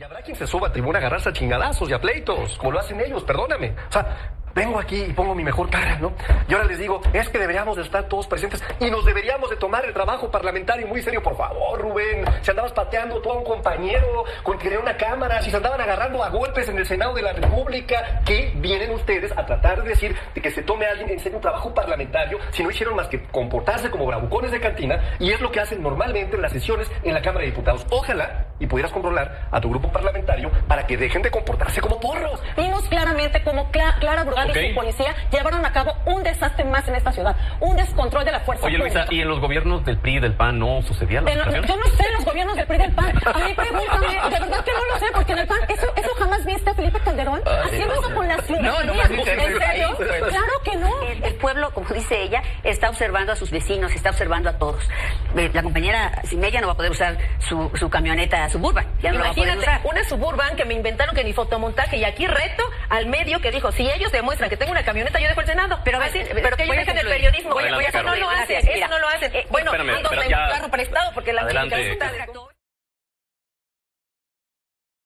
Y habrá quien se suba a tribuna a agarrarse a chingadazos y a pleitos, como lo hacen ellos, perdóname. O sea, vengo aquí y pongo mi mejor cara, ¿no? Y ahora les digo, es que deberíamos de estar todos presentes y nos deberíamos de tomar el trabajo parlamentario muy serio. Por favor, Rubén, si andabas pateando tú a un compañero con que era una cámara, si se andaban agarrando a golpes en el Senado de la República, ¿qué vienen ustedes a tratar de decir de que se tome a alguien en serio un trabajo parlamentario si no hicieron más que comportarse como bravucones de cantina? Y es lo que hacen normalmente en las sesiones en la Cámara de Diputados. Ojalá y pudieras controlar a tu grupo parlamentario para que dejen de comportarse como porros. Vimos claramente como Clara Brugada y su policía llevaron a cabo un desastre más en esta ciudad, un descontrol de la fuerza pública. Luisa, ¿y en los gobiernos del PRI y del PAN no sucedían las situaciones? Yo no sé los gobiernos del PRI y del PAN. A mí pregúntame, de verdad que no lo sé, porque en el PAN, ¿eso jamás viste a Felipe Calderón haciendo eso con las ciudades? No, ¿En serio? Claro que no. El pueblo, como dice ella, está observando a sus vecinos, está observando a todos. La compañera Simella no va a poder usar su camioneta Suburban. Ya no la va a poder usar. Una Suburban que me inventaron que ni fotomontaje, y aquí reto al medio que dijo, si ellos demuestran que tengo una camioneta, yo dejo el Senado. Pero que ellos dejen el periodismo. Eso no lo hacen, eso no lo hacen. Bueno, ando en un carro prestado porque la está director.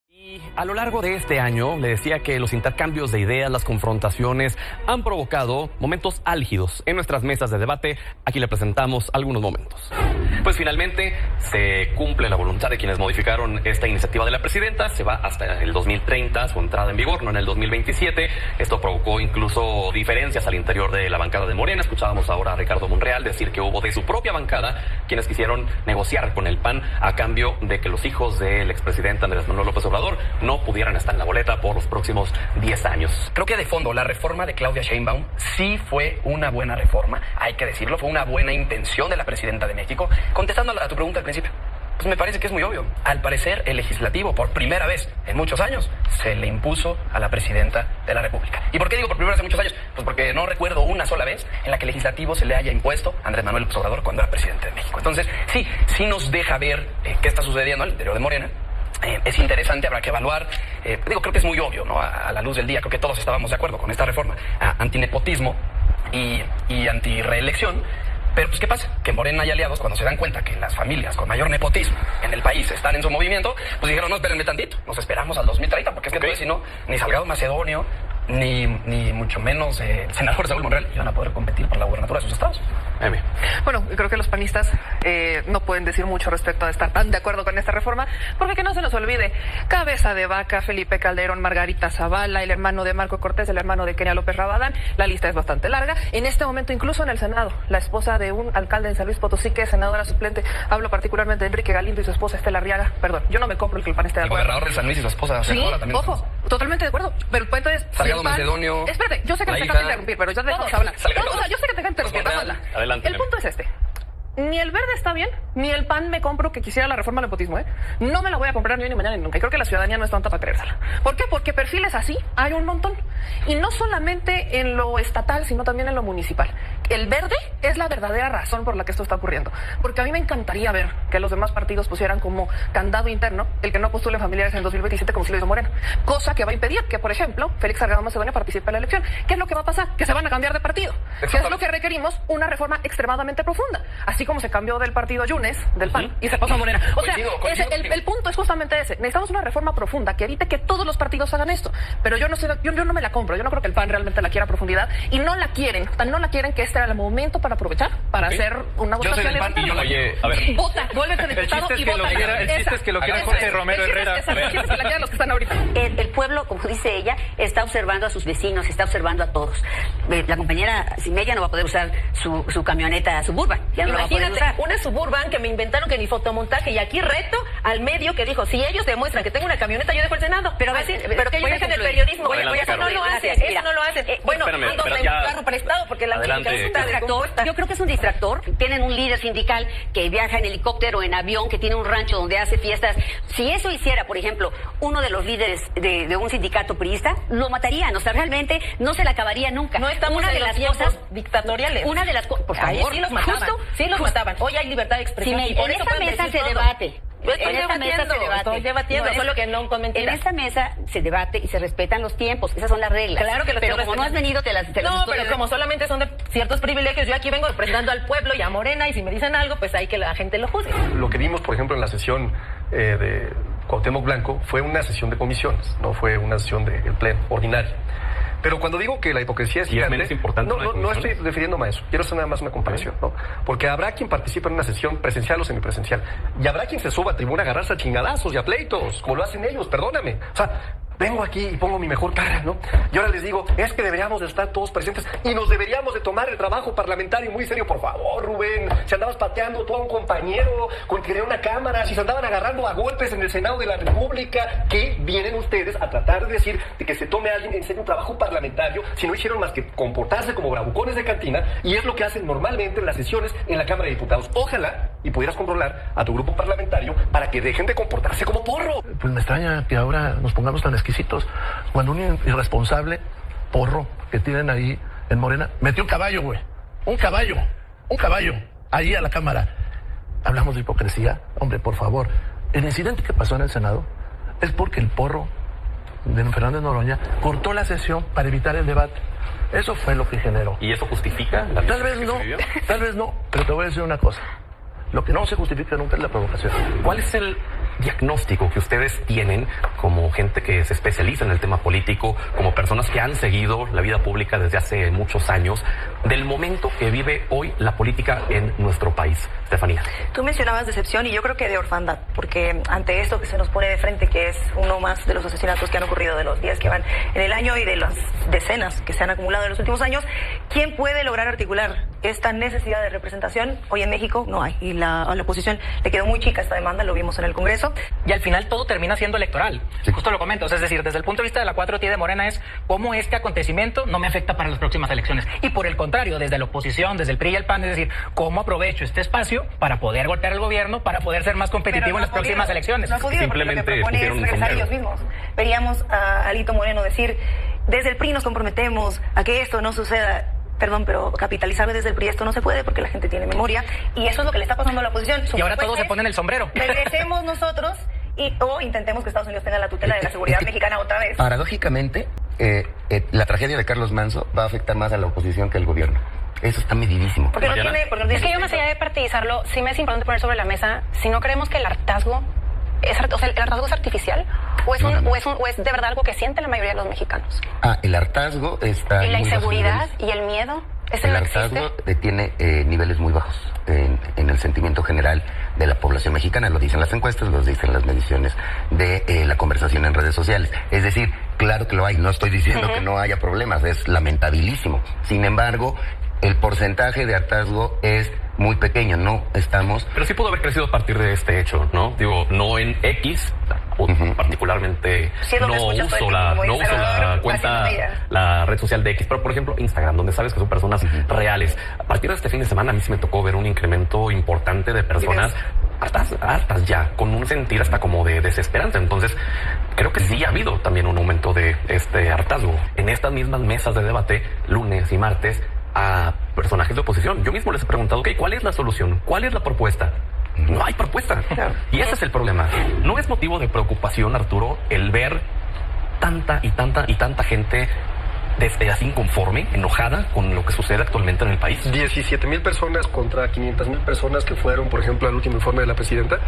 Y a lo largo de este año, le decía que los intercambios de ideas, las confrontaciones, han provocado momentos álgidos en nuestras mesas de debate. Aquí le presentamos algunos momentos. Pues finalmente se cumple la voluntad de quienes modificaron esta iniciativa de la presidenta. Se va hasta el 2030, su entrada en vigor, no en el 2027. Esto provocó incluso diferencias al interior de la bancada de Morena. Escuchábamos ahora a Ricardo Monreal decir que hubo de su propia bancada quienes quisieron negociar con el PAN a cambio de que los hijos del expresidente Andrés Manuel López Obrador no pudieran estar en la boleta por los próximos 10 años. Creo que de fondo la reforma de Claudia Sheinbaum sí fue una buena reforma, hay que decirlo, fue una buena intención de la presidenta de México. Contestando a tu pregunta al principio, pues me parece que es muy obvio. Al parecer, el legislativo, por primera vez en muchos años, se le impuso a la presidenta de la República. ¿Y por qué digo por primera vez en muchos años? Pues porque no recuerdo una sola vez en la que el legislativo se le haya impuesto a Andrés Manuel López Obrador cuando era presidente de México. Entonces, sí nos deja ver qué está sucediendo al interior de Morena. Es interesante, habrá que evaluar. Creo que es muy obvio, ¿no? A la luz del día, creo que todos estábamos de acuerdo con esta reforma. Antinepotismo y antireelección. Pero pues, ¿qué pasa? Que Morena y aliados, cuando se dan cuenta que las familias con mayor nepotismo en el país están en su movimiento, pues dijeron, no, espérenme tantito, nos esperamos al 2030, porque es que entonces, si no, ni Salgado Macedonio, ni mucho menos el senador Saúl Monreal iban a poder competir por la gubernatura de sus estados. Bueno, creo que los panistas no pueden decir mucho respecto a estar tan de acuerdo con esta reforma, porque que no se nos olvide, Cabeza de Vaca, Felipe Calderón, Margarita Zavala, el hermano de Marco Cortés, el hermano de Kenia López Rabadán, la lista es bastante larga. En este momento, incluso en el Senado, la esposa de un alcalde en San Luis Potosí, que es senadora suplente, hablo particularmente de Enrique Galindo y su esposa Estela Arriaga. Perdón, yo no me compro el que el PAN esté de acuerdo. El gobernador de San Luis y su esposa, sí, también. ojo, totalmente de acuerdo, pero el punto es... Salgado Macedonio... Espérate, yo sé que me acabas de interrumpir, pero ya te dejamos hablar. Yo sé que te voy a interrumpir, Adelante. El punto es este. Ni el verde está bien, ni el PAN me compro que quisiera la reforma del nepotismo, ¿eh? No me la voy a comprar ni hoy, ni mañana, ni nunca. Y creo que la ciudadanía no es tonta para creérsela. ¿Por qué? Porque perfiles así hay un montón. Y no solamente en lo estatal, sino también en lo municipal. El verde es la verdadera razón por la que esto está ocurriendo. Porque a mí me encantaría ver que los demás partidos pusieran como candado interno el que no postulen familiares en 2027 como si lo hizo Morena. Cosa que va a impedir que, por ejemplo, Félix Salgado Macedonio participe en la elección. ¿Qué es lo que va a pasar? Que se van a cambiar de partido. Que es lo que requerimos, una reforma extremadamente profunda. Así como se cambió del partido Yunes, del PAN, y se pasó a Morena. O sea, el punto es justamente ese. Necesitamos una reforma profunda que evite que todos los partidos hagan esto. Pero yo no me la compro. Yo no creo que el PAN realmente la quiera a profundidad. Y no la quieren. No la quieren, que este era el momento para aprovechar, para hacer una votación. Yo soy del PAN y yo la quiero. A ver. Vota, vuélvete diputado y vota. El chiste es que lo quiera Jorge Romero Herrera. El chiste es que la quieran los que están ahorita. El pueblo, como dice ella, está observando a sus vecinos, está observando a todos. La compañera Simella no va a poder usar su camioneta Suburban. Ya no la va a poder usar. Una Suburban que me inventaron que ni fotomontaje, y aquí reto al medio que dijo, si ellos demuestran que tengo una camioneta, yo dejo el Senado. Pero que ellos dejen el periodismo. Eso no lo hacen, eso no lo hacen. Bueno, ando en un carro prestado porque la está distractor. Yo creo que es un distractor. Tienen un líder sindical que viaja en helicóptero, en avión, que tiene un rancho donde hace fiestas. Si eso hiciera, por ejemplo, uno de los líderes de un sindicato priista, lo matarían. O sea, realmente no se le acabaría nunca. No estamos una de las cosas dictatoriales. Una de las cosas, por favor, sí los mataban. Sí los mataban. Hoy hay libertad de expresión. En esta mesa se debate. Estoy debatiendo, solo que no con mentiras. En esta mesa se debate y se respetan los tiempos, esas son las reglas. Claro que pero como no has venido, te las no, pero como solamente son de ciertos privilegios, yo aquí vengo representando al pueblo y a Morena, y si me dicen algo, pues hay que la gente lo juzgue. Lo que vimos, por ejemplo, en la sesión Cuauhtémoc Blanco, fue una sesión de comisiones, no fue una sesión del pleno ordinario. Pero cuando digo que la hipocresía es gigante, menos importante no estoy refiriéndome a eso. Quiero hacer nada más una comparación, ¿no? Porque habrá quien participe en una sesión presencial o semipresencial. Y habrá quien se suba a tribuna a agarrarse a chingadazos y a pleitos, como lo hacen ellos, perdóname. O sea, vengo aquí y pongo mi mejor cara, ¿no? Y ahora les digo, es que deberíamos de estar todos presentes y nos deberíamos de tomar el trabajo parlamentario muy serio. Por favor, Rubén, si andabas pateando tú a un compañero con que tenía una cámara, si se andaban agarrando a golpes en el Senado de la República, ¿qué vienen ustedes a tratar de decir de que se tome a alguien en serio un trabajo parlamentario si no hicieron más que comportarse como bravucones de cantina? Y es lo que hacen normalmente en las sesiones en la Cámara de Diputados. Ojalá y pudieras controlar a tu grupo parlamentario para que dejen de comportarse como porro. Pues me extraña que ahora nos pongamos tan exquisitos cuando un irresponsable porro que tienen ahí en Morena metió un caballo, güey. Un caballo ahí a la Cámara. Hablamos de hipocresía. Hombre, por favor. El incidente que pasó en el Senado es porque el porro de Fernández Noroña cortó la sesión para evitar el debate. Eso fue lo que generó. ¿Y eso justifica la Tal vez no, pero te voy a decir una cosa. Lo que no se justifica nunca es la provocación. ¿Cuál es el diagnóstico que ustedes tienen como gente que se especializa en el tema político, como personas que han seguido la vida pública desde hace muchos años, del momento que vive hoy la política en nuestro país? Estefanía. Tú mencionabas decepción y yo creo que de orfandad, porque ante esto que se nos pone de frente, que es uno más de los asesinatos que han ocurrido, de los días que van en el año y de las decenas que se han acumulado en los últimos años, ¿quién puede lograr articular esta necesidad de representación? Hoy en México no hay, y a la oposición le quedó muy chica esta demanda, lo vimos en el Congreso. Y al final todo termina siendo electoral. Sí. Justo lo comento, es decir, desde el punto de vista de la 4T de Morena es cómo este acontecimiento no me afecta para las próximas elecciones. Y por el contrario, desde la oposición, desde el PRI y el PAN, es decir, cómo aprovecho este espacio para poder golpear al gobierno, para poder ser más competitivo en las próximas elecciones. No ha podido, simplemente lo que propone es regresar ellos mismos. Veríamos a Alito Moreno decir, desde el PRI nos comprometemos a que esto no suceda. Perdón, pero capitalizar desde el PRI esto no se puede porque la gente tiene memoria y eso es lo que le está pasando a la oposición. Y ahora todos se ponen el sombrero. Regresemos nosotros o intentemos que Estados Unidos tenga la tutela de la seguridad mexicana otra vez. Paradójicamente, la tragedia de Carlos Manzo va a afectar más a la oposición que al gobierno. Eso está medidísimo. Porque no tiene, es que yo más allá de partidizarlo, sí me es importante poner sobre la mesa, si no creemos que el hartazgo ¿el hartazgo es artificial? ¿O es, o es de verdad algo que siente la mayoría de los mexicanos? El hartazgo está... ¿Y la inseguridad y el miedo? El hartazgo tiene niveles muy bajos en el sentimiento general de la población mexicana. Lo dicen las encuestas, lo dicen las mediciones de la conversación en redes sociales. Es decir, claro que lo hay. No estoy diciendo que no haya problemas. Es lamentabilísimo. Sin embargo, el porcentaje de hartazgo es muy pequeño, no estamos... Pero sí pudo haber crecido a partir de este hecho, ¿no? Digo, no en X, particularmente no uso la cuenta, la red social de X, pero por ejemplo Instagram, donde sabes que son personas reales. A partir de este fin de semana a mí sí me tocó ver un incremento importante de personas hartas ya, con un sentir hasta como de desesperanza. Entonces, creo que sí ha habido también un aumento de este hartazgo. En estas mismas mesas de debate, lunes y martes, a personajes de oposición. Yo mismo les he preguntado, ¿cuál es la solución? ¿Cuál es la propuesta? No hay propuesta. Y ese es el problema. No es motivo de preocupación, Arturo, el ver tanta gente así inconforme, enojada con lo que sucede actualmente en el país. 17,000 personas contra 500,000 personas que fueron, por ejemplo, al último informe de la presidenta.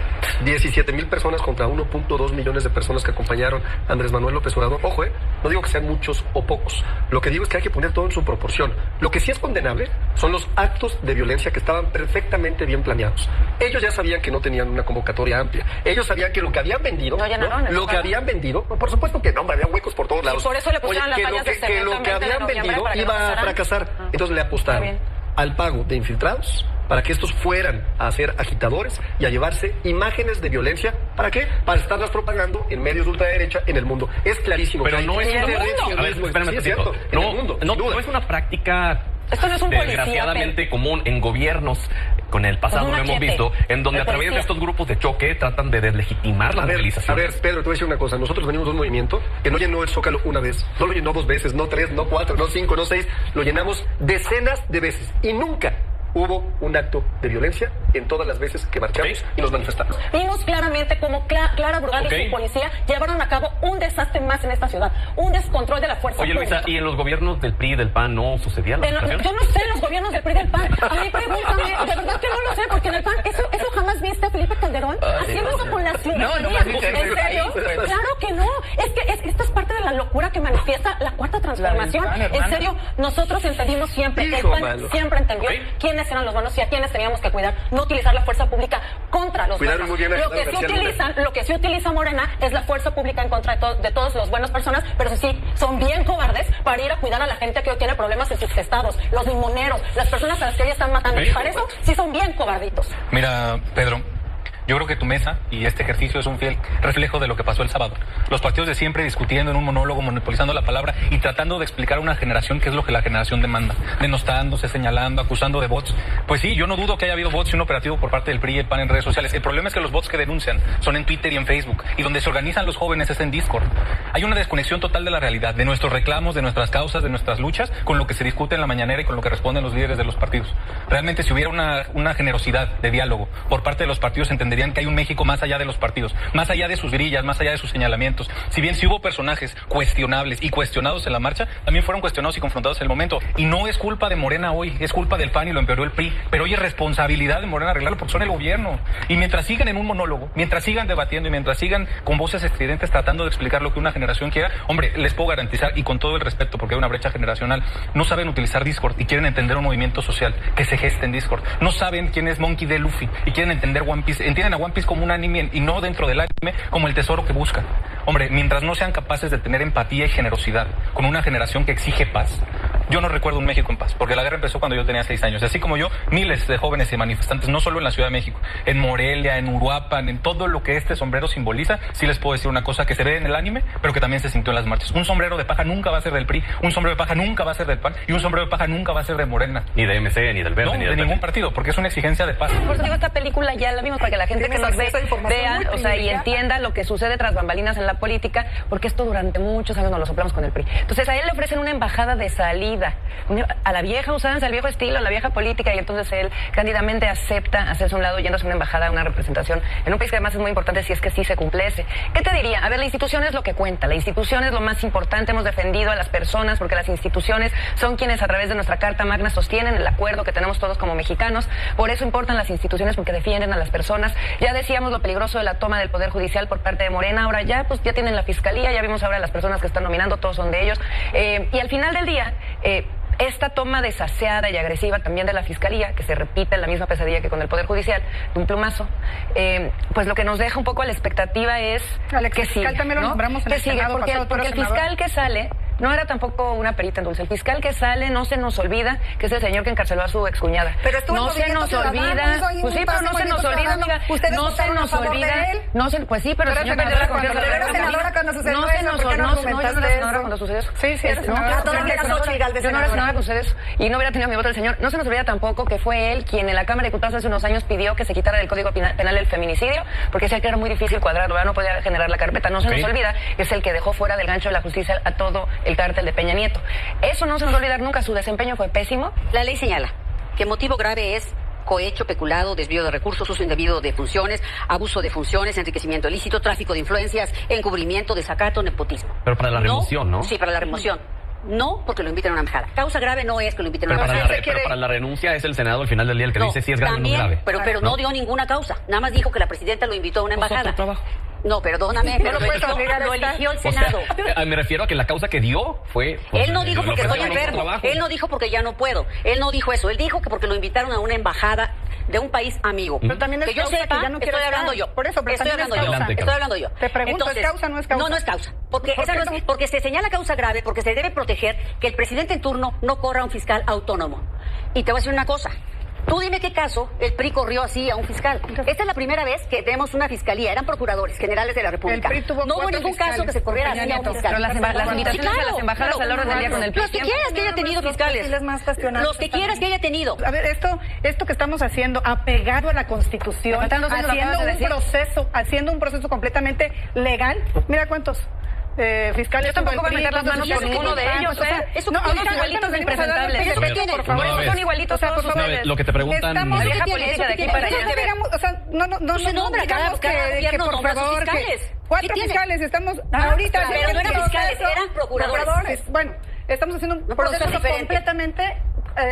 17,000 personas contra 1.2 millones de personas que acompañaron a Andrés Manuel López Obrador. Ojo, no digo que sean muchos o pocos. Lo que digo es que hay que poner todo en su proporción. Lo que sí es condenable son los actos de violencia que estaban perfectamente bien planeados. Ellos ya sabían que no tenían una convocatoria amplia. Ellos sabían que lo que habían vendido, por supuesto que no, había huecos por todos lados. Y por eso le pusieron las vallas de cemento. Que habían vendido iba a fracasar. Entonces le apostaron al pago de infiltrados para que estos fueran a ser agitadores y a llevarse imágenes de violencia. ¿Para qué? Para estarlas propagando en medios de ultraderecha en el mundo. Es clarísimo. Pero no es no es una práctica Esto no es un desgraciadamente común en gobiernos. Con el pasado lo hemos visto, en donde a través de estos grupos de choque tratan de deslegitimar la movilización. A ver, Pedro, te voy a decir una cosa. Nosotros venimos de un movimiento que no llenó el Zócalo una vez, no lo llenó 2 veces, no 3, no 4, no 5, no 6. Lo llenamos decenas de veces y nunca hubo un acto de violencia en todas las veces que marchamos y nos manifestamos. Vimos claramente cómo Clara Brugada y su policía llevaron a cabo un desastre más en esta ciudad, un descontrol de la fuerza pública. Luisa, ¿y en los gobiernos del PRI y del PAN no sucedían? Yo no sé los gobiernos del PRI y del PAN. A mí pregúntame, de verdad que no lo sé, porque en el PAN, ¿eso jamás viste a Felipe Calderón haciendo eso con las ciudadanías? ¿En serio? Claro que no. Es que esta es parte de la locura que manifiesta la Cuarta Transformación. En serio, nosotros entendimos siempre, el PAN siempre entendió quiénes eran los buenos y a quiénes teníamos que cuidar, no utilizar la fuerza pública contra los buenos. Lo que sí utiliza Morena es la fuerza pública en contra de todos los buenas personas, pero sí son bien cobardes para ir a cuidar a la gente que hoy tiene problemas en sus estados, los limoneros, las personas a las que hoy están matando. Y para eso sí son bien cobarditos. Mira, Pedro, yo creo que tu mesa y este ejercicio es un fiel reflejo de lo que pasó el sábado. Los partidos de siempre discutiendo en un monólogo, monopolizando la palabra y tratando de explicar a una generación qué es lo que la generación demanda. Denostándose, señalando, acusando de bots. Pues sí, yo no dudo que haya habido bots y un operativo por parte del PRI y el PAN en redes sociales. El problema es que los bots que denuncian son en Twitter y en Facebook. Y donde se organizan los jóvenes es en Discord. Hay una desconexión total de la realidad, de nuestros reclamos, de nuestras causas, de nuestras luchas, con lo que se discute en la mañanera y con lo que responden los líderes de los partidos. Realmente, si hubiera una generosidad de diálogo por parte de los partidos, entenderían que hay un México más allá de los partidos, más allá de sus grillas, más allá de sus señalamientos. Si bien si hubo personajes cuestionables y cuestionados en la marcha, también fueron cuestionados y confrontados en el momento. Y no es culpa de Morena hoy, es culpa del PAN y lo empeoró el PRI. Pero hoy es responsabilidad de Morena arreglarlo porque son el gobierno. Y mientras sigan en un monólogo, mientras sigan debatiendo y mientras sigan con voces estridentes tratando de explicar lo que una generación quiera, hombre, les puedo garantizar, y con todo el respeto, porque hay una brecha generacional, no saben utilizar Discord y quieren entender un movimiento social que se gesta en Discord. No saben quién es Monkey D. Luffy y quieren entender One Piece. Entienden a One Piece como un anime y no dentro del anime como el tesoro que buscan. Hombre, mientras no sean capaces de tener empatía y generosidad con una generación que exige paz. Yo no recuerdo un México en paz, porque la guerra empezó cuando yo tenía 6 años. Así como yo, miles de jóvenes y manifestantes, no solo en la Ciudad de México, en Morelia, en Uruapan, en todo lo que este sombrero simboliza. Sí les puedo decir una cosa que se ve en el anime, pero que también se sintió en las marchas. Un sombrero de paja nunca va a ser del PRI, un sombrero de paja nunca va a ser del PAN, y un sombrero de paja nunca va a ser de Morena. Ni de MC, ni del Verde, no, ni de ningún partido, porque es una exigencia de paz. Por eso digo, esta película ya la vimos para que la gente que nos ve vea, o sea, y entienda lo que sucede tras bambalinas en la política, porque esto durante muchos años nos lo soplamos con el PRI. Entonces a él le ofrecen una embajada de salida, a la vieja usanza, al viejo estilo, a la vieja política, y entonces él cándidamente acepta hacerse a un lado yéndose a una embajada, una representación en un país que además es muy importante si es que sí se cumpliese. ¿Qué te diría? A ver, la institución es lo que cuenta, la institución es lo más importante. Hemos defendido a las personas porque las instituciones son quienes a través de nuestra Carta Magna sostienen el acuerdo que tenemos todos como mexicanos. Por eso importan las instituciones, porque defienden a las personas. Ya decíamos lo peligroso de la toma del Poder Judicial por parte de Morena. Ahora ya tienen la Fiscalía, ya vimos ahora las personas que están nominando, todos son de ellos. Y al final del día, esta toma desaseada y agresiva también de la Fiscalía, que se repite en la misma pesadilla que con el Poder Judicial, de un plumazo, pues lo que nos deja un poco a la expectativa es que sigue, también lo nombramos en el Senado, porque el fiscal que sale no era tampoco una perita en dulce. El fiscal que sale, no se nos olvida que es el señor que encarceló a su excuñada. Pero no se nos olvida. Pues sí, pero no se nos olvida, amiga. No se nos olvida. Pues sí, pero el señor perdió la confianza. Pero era senadora cuando sucedió eso. No, yo no era senadora cuando sucedió eso. Sí, yo no era senadora cuando sucedió eso. Y no hubiera tenido mi voto el señor. No se nos olvida tampoco que fue él quien en la Cámara de Diputados hace unos años pidió que se quitara del Código Penal el feminicidio, porque decía que era muy difícil cuadrarlo, no podía generar la carpeta. No se nos olvida que es el que dejó fuera del gancho de la justicia a todo el cártel de Peña Nieto. Eso no se nos va a olvidar nunca, su desempeño fue pésimo. La ley señala que motivo grave es cohecho, peculado, desvío de recursos, uso indebido de funciones, abuso de funciones, enriquecimiento ilícito, tráfico de influencias, encubrimiento, desacato, nepotismo. Pero para la remoción, ¿no? Sí, para la remoción. No, porque lo inviten a una embajada. Causa grave no es que lo inviten a una embajada. Pero para la renuncia es el Senado al final del día el que dice si es grave o no grave. Pero no dio ninguna causa. Nada más dijo que la presidenta lo invitó a una embajada. No, perdóname, pero lo eligió el Senado. Me refiero a que la causa que dio fue... Él no dijo porque estoy enfermo. Él no dijo porque ya no puedo. Él no dijo eso. Él dijo que porque lo invitaron a una embajada de un país amigo. Pero también es que yo sepa, que ya no estoy hablando yo. Por eso, pero estoy hablando yo. Te pregunto, entonces, ¿es causa o no es causa? No es causa. Porque se señala causa grave, porque se debe proteger que el presidente en turno no corra a un fiscal autónomo. Y te voy a decir una cosa. Tú dime qué caso el PRI corrió así a un fiscal. Esta es la primera vez que tenemos una fiscalía. Eran procuradores generales de la República. El PRI tuvo no hubo ningún caso que se corriera así a un fiscal. Pero las invitaciones de las embajadas a la orden del día con el PRI. Los que quieras que haya tenido fiscales. Los que quieras que haya tenido. A ver, esto que estamos haciendo, apegado a la Constitución, haciendo un proceso completamente legal. Mira cuántos fiscales. Yo tampoco voy a meter las manos por ninguno de ellos. Todos igualitos de impresentables. Por favor, son igualitos todos ustedes. Lo que te preguntan... Vieja política de aquí para allá. No digamos que por favor... 4 fiscales, estamos ahorita... Pero no eran fiscales, eran procuradores. Bueno, estamos haciendo un proceso completamente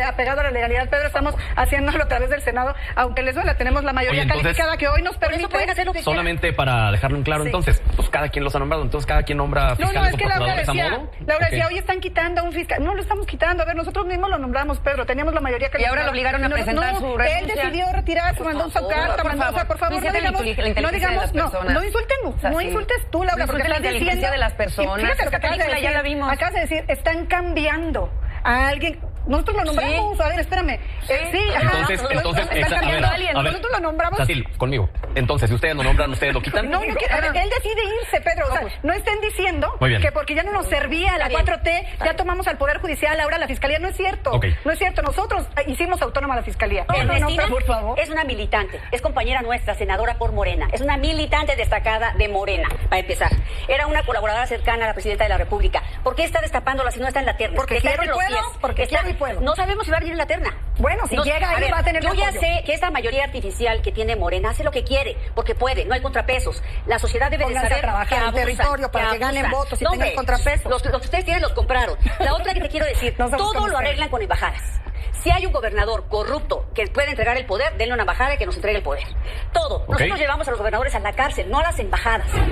apegado a la legalidad, Pedro. Estamos haciéndolo a través del Senado, aunque les duela, tenemos la mayoría calificada que hoy nos permite. Pueden hacer lo que solamente para dejarlo en claro, entonces, pues cada quien los ha nombrado, entonces cada quien nombra fiscales o procuradores a modo. Laura decía, hoy están quitando a un fiscal. No lo estamos quitando, a ver, nosotros mismos lo nombramos, Pedro, teníamos la mayoría calificada. Y ahora lo obligaron a presentar su renuncia. Él decidió retirarse, mandó su carta, por favor, no digamos, no insultes tú, Laura, porque la inteligencia de las personas. Fíjate lo que acabas de decir, ya la vimos. Acabas de decir, están cambiando a alguien. Nosotros lo nombramos, sí. A ver, espérame. Sí, entonces, nosotros lo nombramos. Cecil, conmigo. Entonces, si ustedes lo nombran, ¿ustedes lo quitan? No, él decide irse, Pedro. O sea, no estén diciendo que porque ya no nos servía la 4T, ya tomamos al Poder Judicial, ahora la Fiscalía. No es cierto. No es cierto. Nosotros hicimos autónoma la Fiscalía. Ernestina, por favor. Es una militante, es compañera nuestra, senadora por Morena. Es una militante destacada de Morena, para empezar. Era una colaboradora cercana a la Presidenta de la República. ¿Por qué está destapándola si no está en la terna? Porque quiero y puedo, porque quiero y puedo. No sabemos si va a venir en la terna. Bueno, si llega ahí va a tener yo ya sé que esta mayoría artificial que tiene Morena hace lo que quiere, porque puede, no hay contrapesos. La sociedad debe de saber a trabajar en territorio para que ganen votos y tengan contrapesos. Los que ustedes tienen los compraron. La otra que te quiero decir, todo lo arreglan con embajadas. Si hay un gobernador corrupto que puede entregar el poder, denle una embajada y que nos entregue el poder. Todo. Nosotros llevamos a los gobernadores a la cárcel, no a las embajadas.